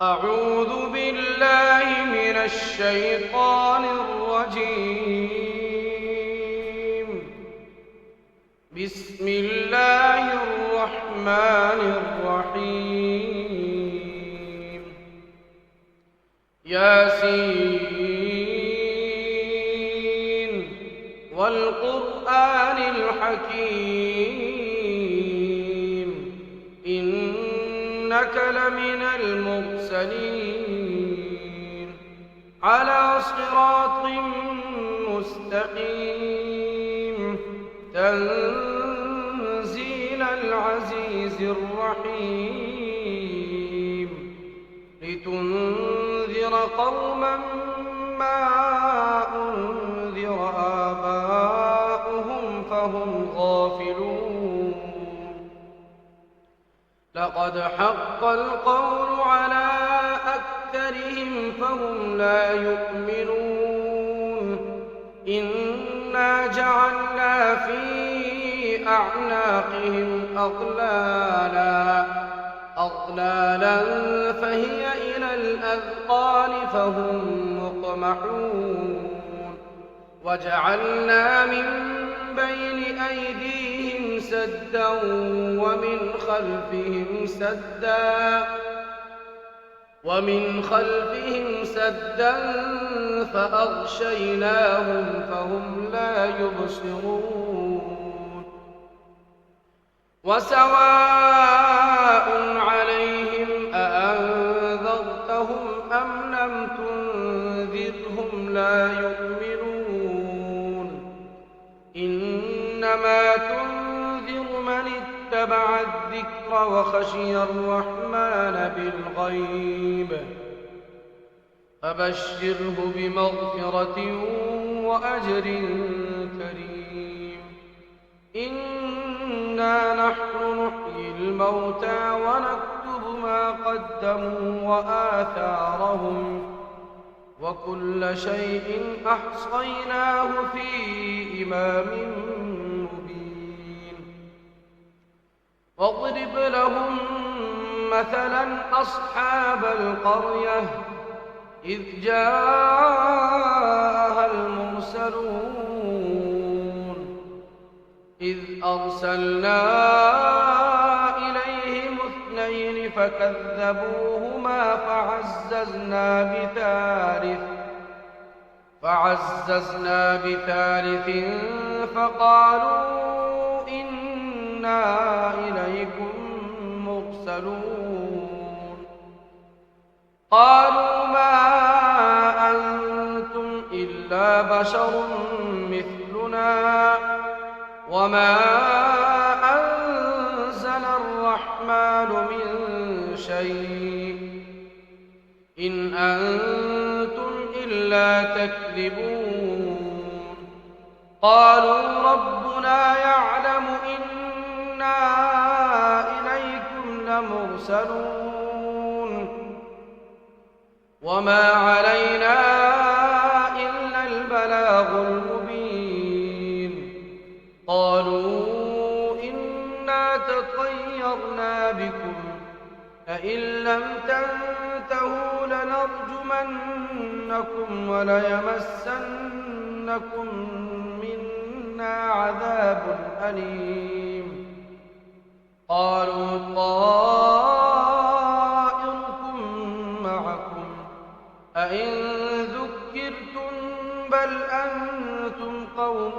أعوذ بالله من الشيطان الرجيم. بسم الله الرحمن الرحيم. ياسين والقرآن الحكيم إنك لمن المرسلين على صراط مستقيم تنزيل العزيز الرحيم لتنذر قوما ما أنذر آباؤهم فهم غافلون. لقد حق القول على أكثرهم فهم لا يؤمنون. إنا جعلنا في أعناقهم أغلالا فهي إلى الأذقان فهم مقمحون. وجعلنا من بين أيديهم سدا ومن خلفهم سدا فأغشيناهم فهم لا يبصرون. وسواء عليهم أأنذرتهم أم لم تنذرهم لا يؤمنون. إنما تنذر من اتبع الذكر وخشي الرحمن بالغيب فبشره بمغفرة وأجر كريم. إنا نحن نحيي الموتى ونكتب ما قدموا وآثارهم وكل شيء أحصيناه في إمام مبين. واضرب لهم مثلا أصحاب القرية إذ جاءها المرسلون إذ أرسلنا إليهم اثنين فكذبوهما فعززنا بثالث فقالوا إنا إليكم مرسلون. قالوا ما أنتم إلا بشر مثلنا وما أنزل الرحمن من شيء إن أنتم إلا تكذبون. قالوا ربنا يعلم إنا إليكم لمرسلون وما علينا إلا البلاغ المبين. قالوا إنا تطيرنا بكم لئن لم تنتهوا لنرجمنكم وليمسنكم منا عذاب أليم. قالوا طائركم معكم أئن ذكرتم بل أنتم قوم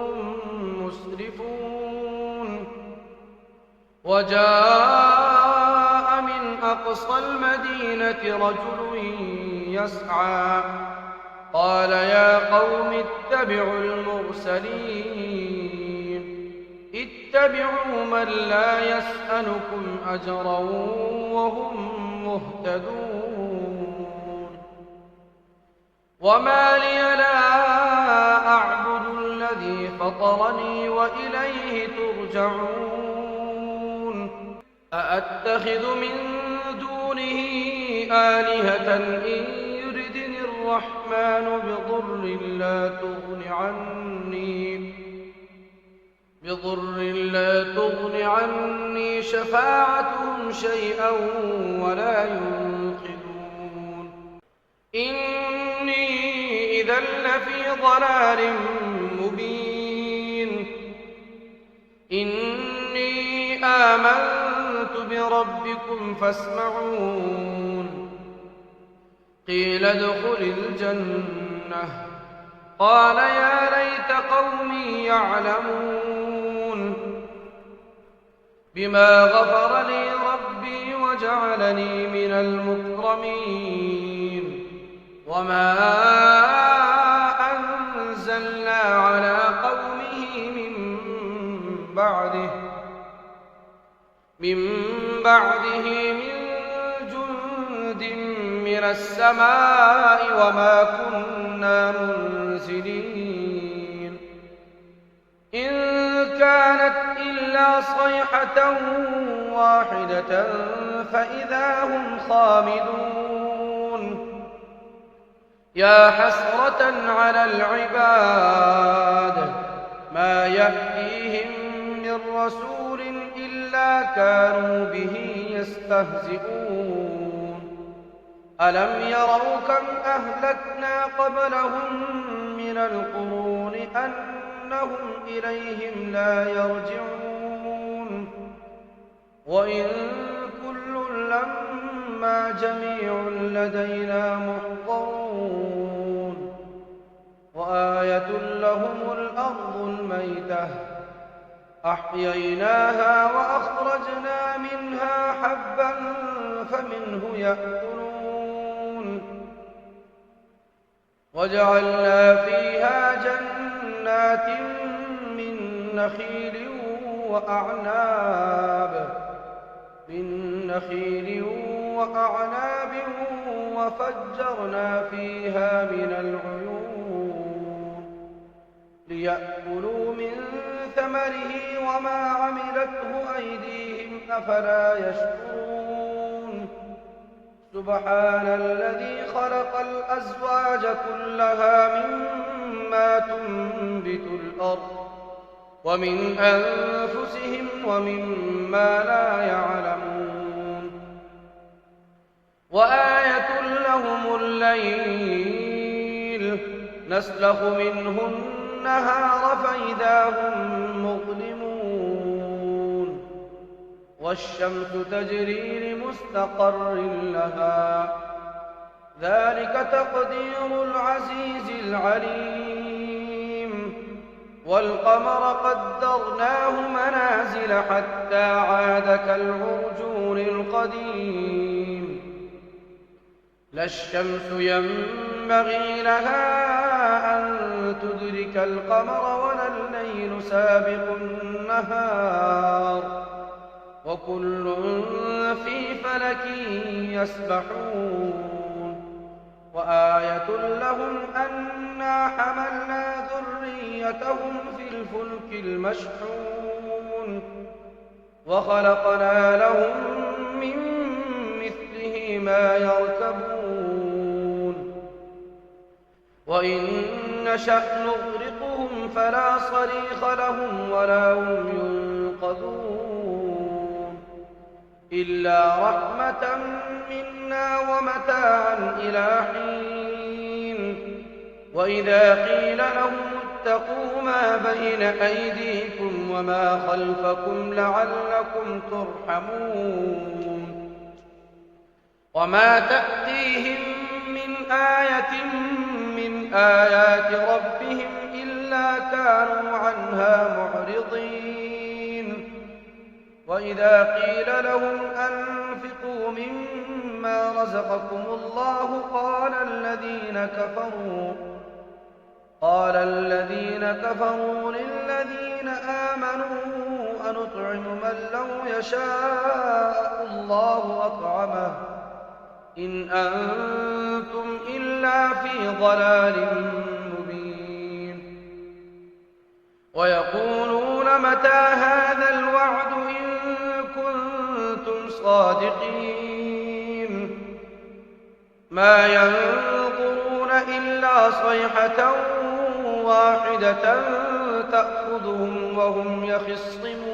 مسرفون. وجاء من أقصى المدينة رجل يسعى قال يا قوم اتبعوا المرسلين اتبعوا من لا يسألكم أجرا وهم مهتدون. وما لي لا أعبد الذي فطرني وإليه ترجعون. أأتخذ من دونه آلهة إن يردني الرحمن بضر لا تغن عني شفاعتهم شيئا ولا ينقذون. إني إذا لفي ضلال مبين إني آمنت بربكم فاسمعون قيل ادخل الجنة قال يا ليت قومي يعلمون بما غفر لي ربي وجعلني من المكرمين وما أنزلنا على قومه من بعده من جند من السماء وما كنا منزلين إن كانت إلا صيحة واحدة فإذا هم خامدون يا حسرة على العباد ما يأتيهم من رسول إلا كانوا به يستهزئون ألم يروا كم أهلكنا قبلهم من القرون أنهم إليهم لا يرجعون وإن كل لما جميع لدينا محضرون وآية لهم الأرض الميتة أحييناها وأخرجنا منها حبا فمنه يأكلون وجعلنا فيها جنات من نخيل وأعناب وفجرنا فيها من العيون ليأكلوا من ثمره وما عملته أيديهم أفلا يشكرون سبحان الذي خلق الأزواج كلها مما تنبت الأرض ومن أنفسهم ومما لا يعلمون وآية لهم الليل نسلخ منه النهار فإذا هم مظلمون والشمس تجري لمستقر لها ذلك تقدير العزيز العليم والقمر قدرناه منازل حتى عاد كالعرجون القديم لا الشمس ينبغي لها أن تدرك القمر ولا الليل سابق النهار وكل في فلك يسبحون وآية لهم أنا حملنا ذريتهم في الفلك المشحون وخلقنا لهم من مثله ما يركبون وإن نشأ نغرقهم فلا صريخ لهم ولا هم ينقذون إلا رحمة منا ومتاعا إلى حين وإذا قيل لهم اتقوا ما بين أيديكم وما خلفكم لعلكم ترحمون وما تأتيهم من آية من آيات ربهم إلا كانوا عنها معرضين وإذا قيل لهم أنفقوا مما رزقكم الله قال الذين كفروا للذين آمنوا أنطعم من لو يشاء الله أطعمه إن أنتم إلا في ضلال مبين ويقولون متى هذا الوعد إن كنتم صادقين ما ينظرون إلا صيحة واحدة تأخذهم وهم يخصمون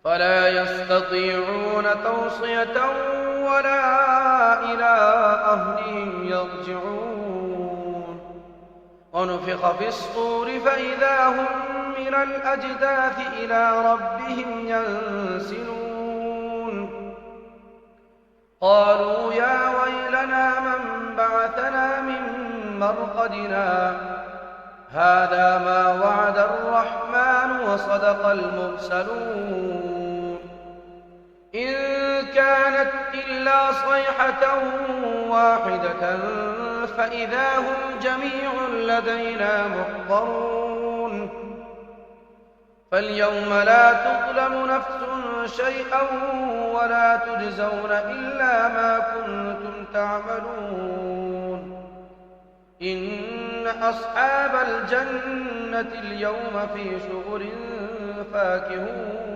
فلا يستطيعون توصية ولا إلى أهلهم يرجعون ونفخ في الصور فإذا هم من الأجداث إلى ربهم ينسلون قالوا يا ويلنا من بعثنا من مرقدنا هذا ما وعد الرحمن وصدق المرسلون إن كانت إلا صيحة واحدة فإذا هم جميع لدينا محضرون فاليوم لا تظلم نفس شيئا ولا تجزون إلا ما كنتم تعملون إن أصحاب الجنة اليوم في شغل فاكهون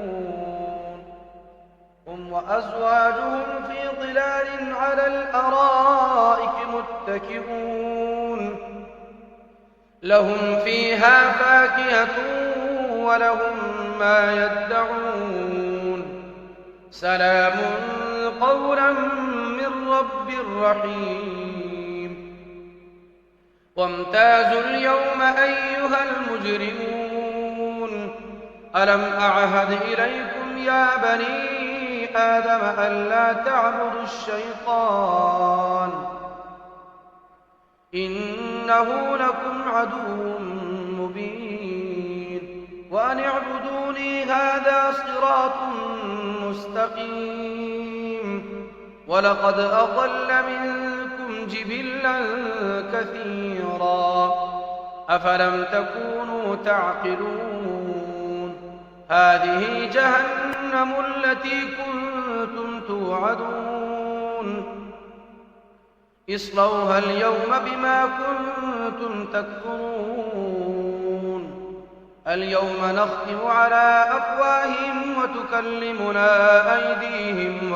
هم وأزواجهم في ظلال على الأرائك متكئون لهم فيها فاكهة ولهم ما يدعون سلام قولا من رب رحيم وامتازوا اليوم أيها المجرمون ألم أعهد إليكم يا بني آدم ألا تعبدوا الشيطان إنه لكم عدو مبين وأن اعبدوني هذا صراط مستقيم ولقد أضل منكم جبلا كثيرا أفلم تكونوا تعقلون هذه جهنم التي كنتم توعدون اصلوها اليوم بما كنتم تكفرون اليوم نختم على أفواههم وتكلمنا أيديهم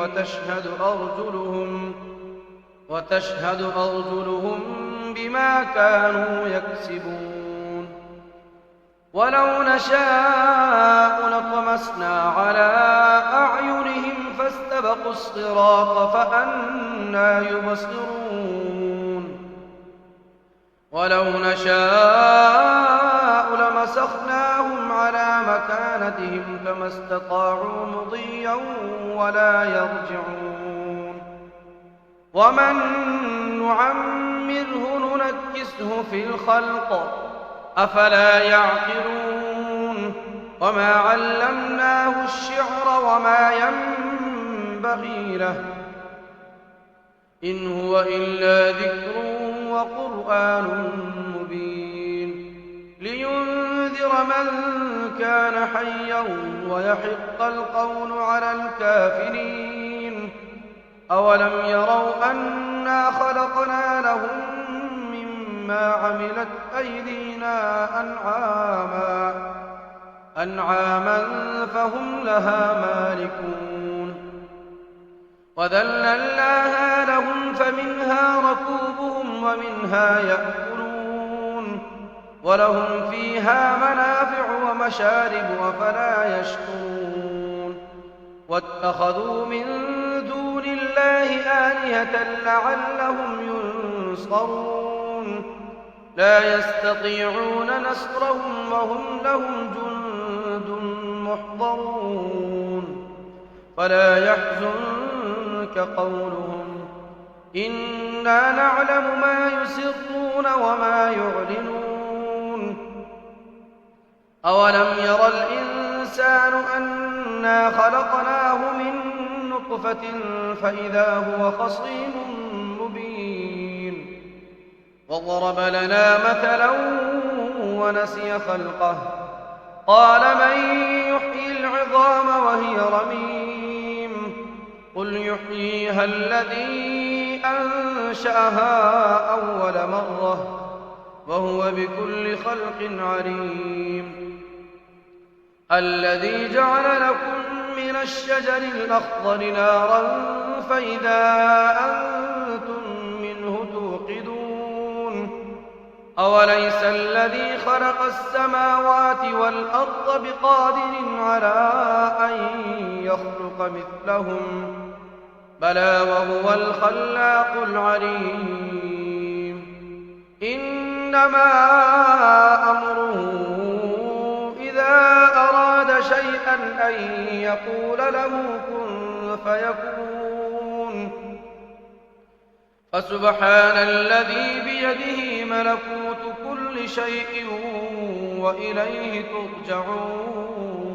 وتشهد أرجلهم بما كانوا يكسبون ولو نشاء لطمسنا على أعينهم فاستبقوا الصراط فأنى يبصرون ولو نشاء لمسخناهم على مكانتهم فما استطاعوا مضيا ولا يرجعون ومن نعمره ننكسه في الخلق أفلا يعقلون وما علمناه الشعر وما ينبغي له إن هو إلا ذكر وقرآن مبين لينذر من كان حيا ويحق القول على الكافرين أولم يروا أنا خلقنا لهم مما عملت أيدينا أنعاما فهم لها مالكون وذللناها لهم فمنها ركوبهم ومنها يأكلون ولهم فيها منافع ومشارب أفلا يشكرون واتخذوا من دون الله آلهة لعلهم ينصرون لا يستطيعون نصرهم وهم لهم جند محضرون فلا يحزنك قولهم إنا نعلم ما يسرون وما يعلنون أولم ير الإنسان أنا خلقناه من نطفة فإذا هو خصيم مبين وضرب لنا مثلا ونسي خلقه قال من يحيي العظام وهي رميم قل يحييها الذي أنشأها أول مرة وهو بكل خلق عليم الذي جعل لكم من الشجر الأخضر نارا فإذا أنتم منه توقدون أوليس الذي خلق السماوات والأرض بقادر على أن يخلق مثلهم بلى وهو الخلاق العليم إنما أمره إذا أراد شيئا أن يقول له كن فيكون فسبحان الذي بيده ملكوت كل شيء وإليه ترجعون